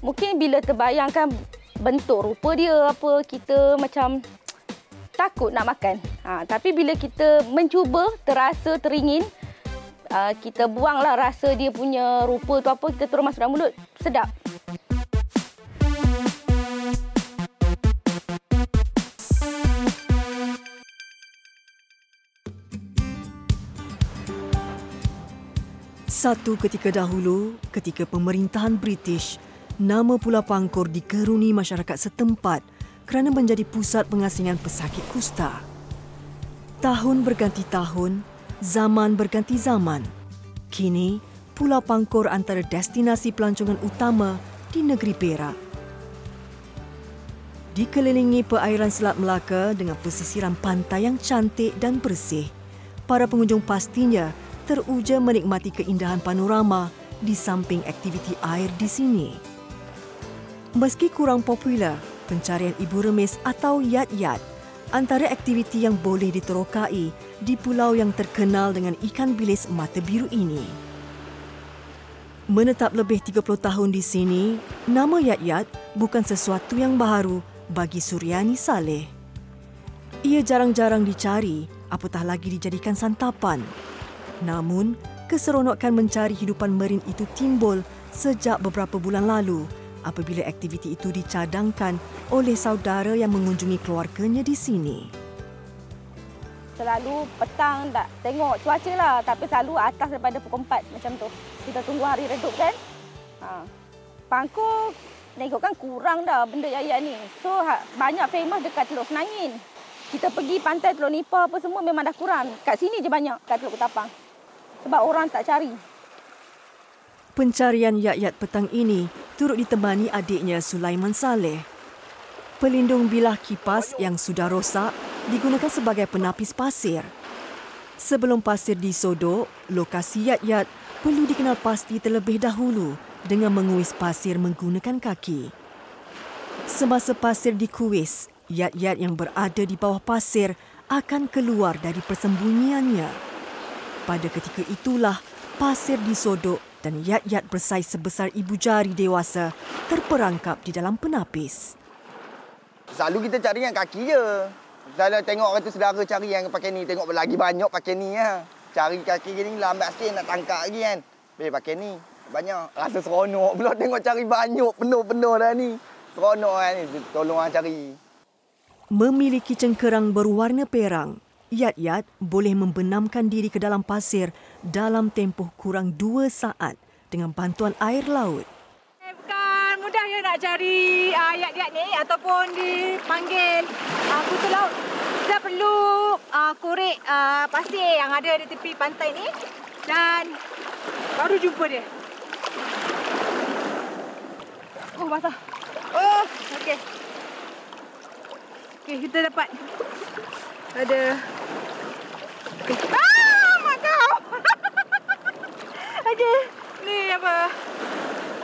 Mungkin bila terbayangkan bentuk rupa dia apa, kita macam takut nak makan. Tapi bila kita mencuba, terasa, teringin, kita buanglah rasa dia punya rupa tu apa, kita terus masuk dalam mulut. Sedap. Satu ketika dahulu, ketika pemerintahan British, nama Pulau Pangkor dikeruni masyarakat setempat kerana menjadi pusat pengasingan pesakit kusta. Tahun berganti tahun, zaman berganti zaman. Kini, Pulau Pangkor antara destinasi pelancongan utama di negeri Perak. Dikelilingi perairan Selat Melaka dengan pesisiran pantai yang cantik dan bersih, para pengunjung pastinya teruja menikmati keindahan panorama di samping aktiviti air di sini. Meski kurang popular, pencarian ibu remis atau yat-yat antara aktiviti yang boleh diterokai di pulau yang terkenal dengan ikan bilis mata biru ini. Menetap lebih 30 tahun di sini, nama yat-yat bukan sesuatu yang baru bagi Suryani Saleh. Ia jarang-jarang dicari, apatah lagi dijadikan santapan. Namun, keseronokan mencari hidupan marin itu timbul sejak beberapa bulan lalu apabila aktiviti itu dicadangkan oleh saudara yang mengunjungi keluarganya di sini. Selalu petang tak tengok cuaca lah, tapi selalu atas daripada pukul 4 macam tu. Kita tunggu hari redup kan. Pangkor tengok kan kurang dah benda yat-yat ni. So banyak famous dekat Teluk Senangin. Kita pergi pantai Teluk Nipah apa semua memang dah kurang. Kat sini je banyak kat Teluk Kutapang. Sebab orang tak cari. Pencarian yat-yat petang ini turut ditemani adiknya Sulaiman Saleh. Pelindung bilah kipas yang sudah rosak digunakan sebagai penapis pasir. Sebelum pasir disodok, lokasi yat-yat perlu dikenal pasti terlebih dahulu dengan menguis pasir menggunakan kaki. Semasa pasir dikuis, yat-yat yang berada di bawah pasir akan keluar dari persembunyiannya. Pada ketika itulah, pasir disodok dan yat-yat bersaiz sebesar ibu jari dewasa terperangkap di dalam penapis. Selalu kita cari yang kaki je. Selalu tengok kata saudara cari yang pakai ni. Tengok lagi banyak pakai ni. Cari kaki gini lambat sikit nak tangkap lagi kan. Pakai ni. Banyak. Rasa seronok pula tengok cari banyak. Penuh-penuh dah ni. Seronok kan ni. Tolong orang cari. Memiliki cengkerang berwarna perang, yat-yat boleh membenamkan diri ke dalam pasir dalam tempoh kurang 2 saat dengan bantuan air laut. Bukan mudah ya nak cari yat-yat ni ataupun dipanggil kutu laut. Kita perlu korek pasir yang ada di tepi pantai ni dan baru jumpa dia. Oh, basah. Oh, okey. Okey, kita dapat ada mak kau. Okey, ni apa?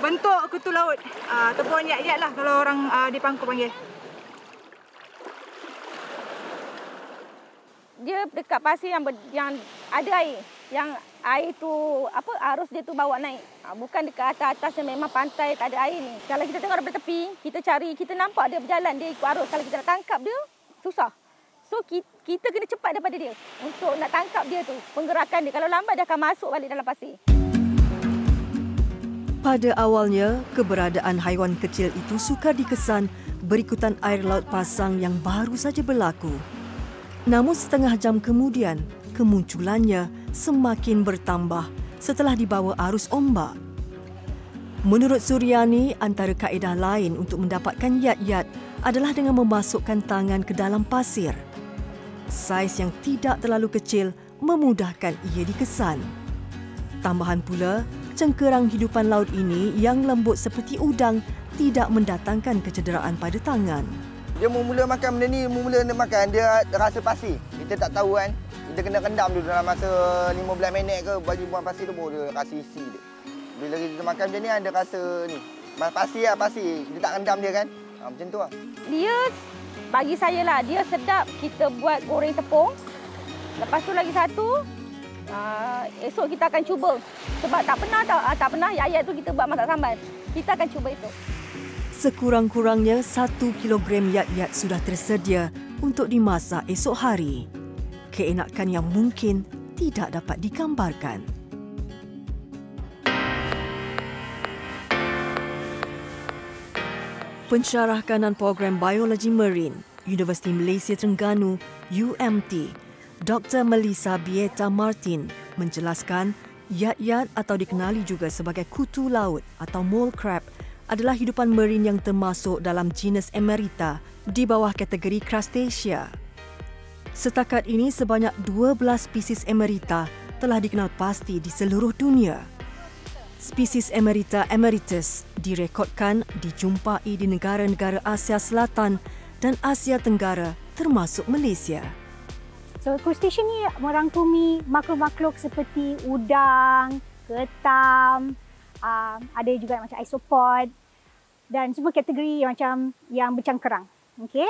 Bentuk kutu laut ataupun yat-yat lah kalau orang di Pangkor panggil. Dia dekat pasir yang ada air. Yang air tu apa arus dia tu bawa naik. Bukan dekat atas yang memang pantai tak ada air ni. Kalau kita tengok daripada tepi, kita cari, kita nampak dia berjalan, dia ikut arus. Kalau kita nak tangkap dia, susah. So kita kena cepat daripada dia untuk nak tangkap dia tu. Penggerakan dia kalau lambat dia akan masuk balik dalam pasir. Pada awalnya, keberadaan haiwan kecil itu sukar dikesan berikutan air laut pasang yang baru saja berlaku. Namun setengah jam kemudian, kemunculannya semakin bertambah setelah dibawa arus ombak. Menurut Suryani, antara kaedah lain untuk mendapatkan yat-yat adalah dengan memasukkan tangan ke dalam pasir. Saiz yang tidak terlalu kecil memudahkan ia dikesan. Tambahan pula, cengkerang hidupan laut ini yang lembut seperti udang tidak mendatangkan kecederaan pada tangan. Dia mula makan benda ni, mula dia makan, dia rasa pasir. Kita tak tahu kan. Kita kena rendam dulu dalam masa 15 minit ke bagi buang pasir tu baru dia rasa isi dia. Bila kita makan macam ni ada rasa ni. Pasir lah pasir. Kita tak rendam dia kan. Macam tu lah. Dia bagi saya lah, dia sedap kita buat goreng tepung. Lepas tu lagi satu, esok kita akan cuba. Sebab tak pernah yat-yat tu kita buat masak sambal. Kita akan cuba esok. Sekurang-kurangnya 1 kilogram yat-yat sudah tersedia untuk dimasak esok hari. Keenakan yang mungkin tidak dapat digambarkan. Pensyarah kanan program Biologi Marine, Universiti Malaysia Terengganu, UMT, Dr. Melissa Bieta Martin menjelaskan yat-yat atau dikenali juga sebagai kutu laut atau mole crab adalah hidupan marine yang termasuk dalam genus Emerita di bawah kategori Crustacea. Setakat ini sebanyak 12 spesies Emerita telah dikenal pasti di seluruh dunia. Spesies Emerita emeritus direkodkan dijumpai di negara-negara Asia Selatan dan Asia Tenggara termasuk Malaysia. So, crustacean ni merangkumi makhluk-makhluk seperti udang, ketam, ada juga macam isopod dan semua kategori macam yang bercangkerang. Okay?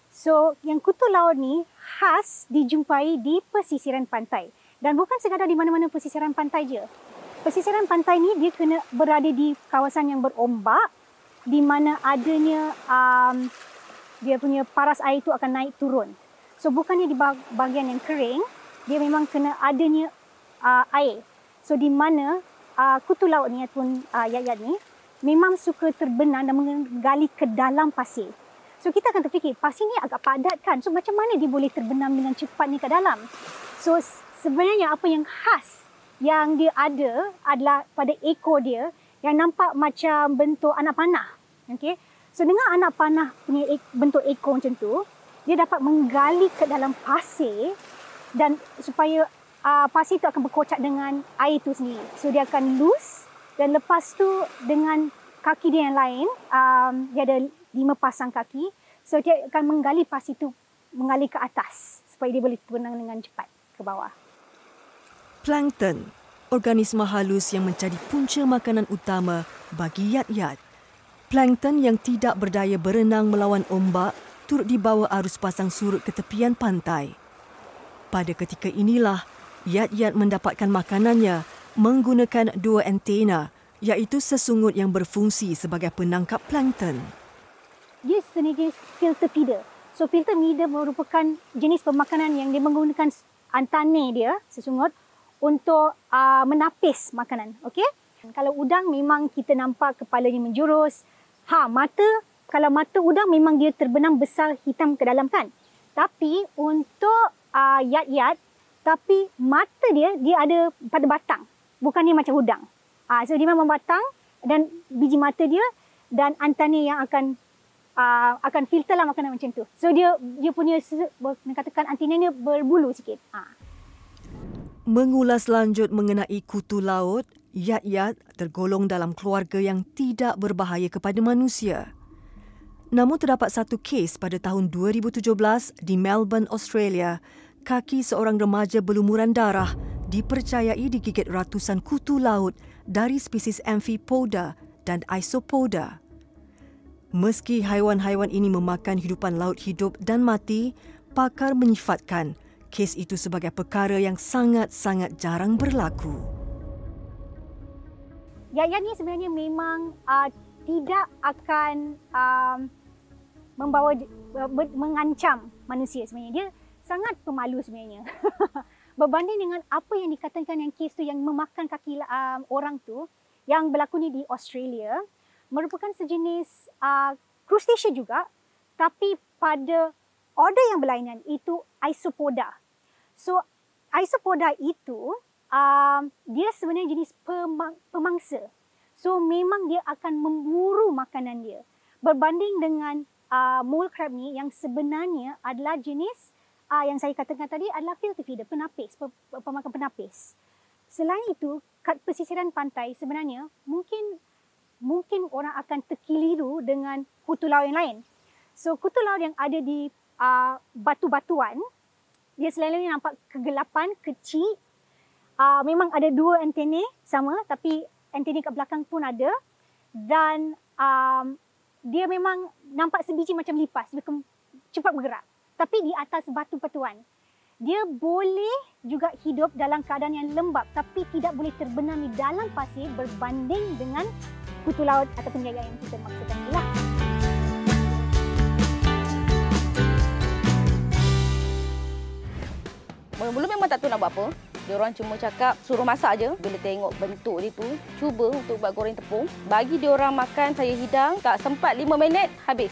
So, yang kutu laut ni khas dijumpai di pesisiran pantai. Dan bukan sekadar di mana-mana pesisiran pantai je. Pesisiran pantai ni dia kena berada di kawasan yang berombak di mana adanya dia punya paras air itu akan naik turun. So bukannya di bahagian yang kering, dia memang kena adanya air. So di mana kutu laut ni ataupun yat-yat ni memang suka terbenam dan menggali ke dalam pasir. So kita akan terfikir pasir ni agak padat kan. So macam mana dia boleh terbenam dengan cepat ni ke dalam? So sebenarnya apa yang khas yang dia ada adalah pada ekor dia yang nampak macam bentuk anak panah. Okay? So dengan anak panah punya bentuk ekor macam tu, dia dapat menggali ke dalam pasir dan supaya pasir itu akan berkocak dengan air itu sendiri. So dia akan loose dan lepas tu dengan kaki dia yang lain, dia ada 5 pasang kaki. So dia akan menggali pasir itu mengalir ke atas supaya dia boleh berenang dengan cepat ke bawah. Plankton, organisma halus yang menjadi punca makanan utama bagi yat-yat. Plankton yang tidak berdaya berenang melawan ombak turut dibawa arus pasang surut ke tepian pantai. Pada ketika inilah, yat-yat mendapatkan makanannya menggunakan 2 antena, iaitu sesungut yang berfungsi sebagai penangkap plankton. Dia sejenis filter feeder. So filter feeder merupakan jenis pemakanan yang dia menggunakan antane dia, sesungut, untuk menapis makanan. Okay? Kalau udang memang kita nampak kepalanya menjurus. Kalau mata udang memang dia terbenam besar hitam ke dalam kan. Tapi untuk yat-yat, tapi mata dia ada pada batang. Bukan dia macam udang. So dia memang batang dan biji mata dia dan antena yang akan filter lah makanan macam tu. So dia punya katakan antena dia berbulu sikit. Mengulas lanjut mengenai kutu laut, yat-yat tergolong dalam keluarga yang tidak berbahaya kepada manusia. Namun terdapat satu kes pada tahun 2017 di Melbourne, Australia. Kaki seorang remaja berlumuran darah dipercayai digigit ratusan kutu laut dari spesies Amphipoda dan Isopoda. Meski haiwan-haiwan ini memakan hidupan laut hidup dan mati, pakar menyifatkan kes itu sebagai perkara yang sangat-sangat jarang berlaku. Yat-yat ni sebenarnya memang tidak akan mengancam manusia sebenarnya. Dia sangat pemalu sebenarnya. Berbanding dengan apa yang dikatakan yang kes tu yang memakan kaki orang tu, yang berlaku ni di Australia, merupakan sejenis crustacea juga, tapi pada order yang berlainan, itu Isopoda. So, Isopoda itu, dia sebenarnya jenis pemangsa. So, memang dia akan memburu makanan dia. Berbanding dengan mole crab ni yang sebenarnya adalah jenis yang saya katakan tadi adalah filter feeder, penapis, pemakan penapis. Selain itu, kat pesisiran pantai sebenarnya mungkin orang akan terkeliru dengan kutu laut yang lain. So, kutu laut yang ada di batu-batuan, dia selalunya nampak kegelapan, kecil. Memang ada 2 antena sama, tapi antena kat belakang pun ada. Dan dia memang nampak sebiji macam lipas, cepat bergerak. Tapi di atas batu-batuan. Dia boleh juga hidup dalam keadaan yang lembap, tapi tidak boleh terbenam di dalam pasir berbanding dengan kutu laut ataupun yat-yat yang kita maksudkan inilah. Mula-mula memang tak tahu nak buat apa. Diorang cuma cakap suruh masak je. Bila tengok bentuk dia tu, cuba untuk buat goreng tepung. Bagi diorang makan, saya hidang. Tak sempat 5 minit, habis.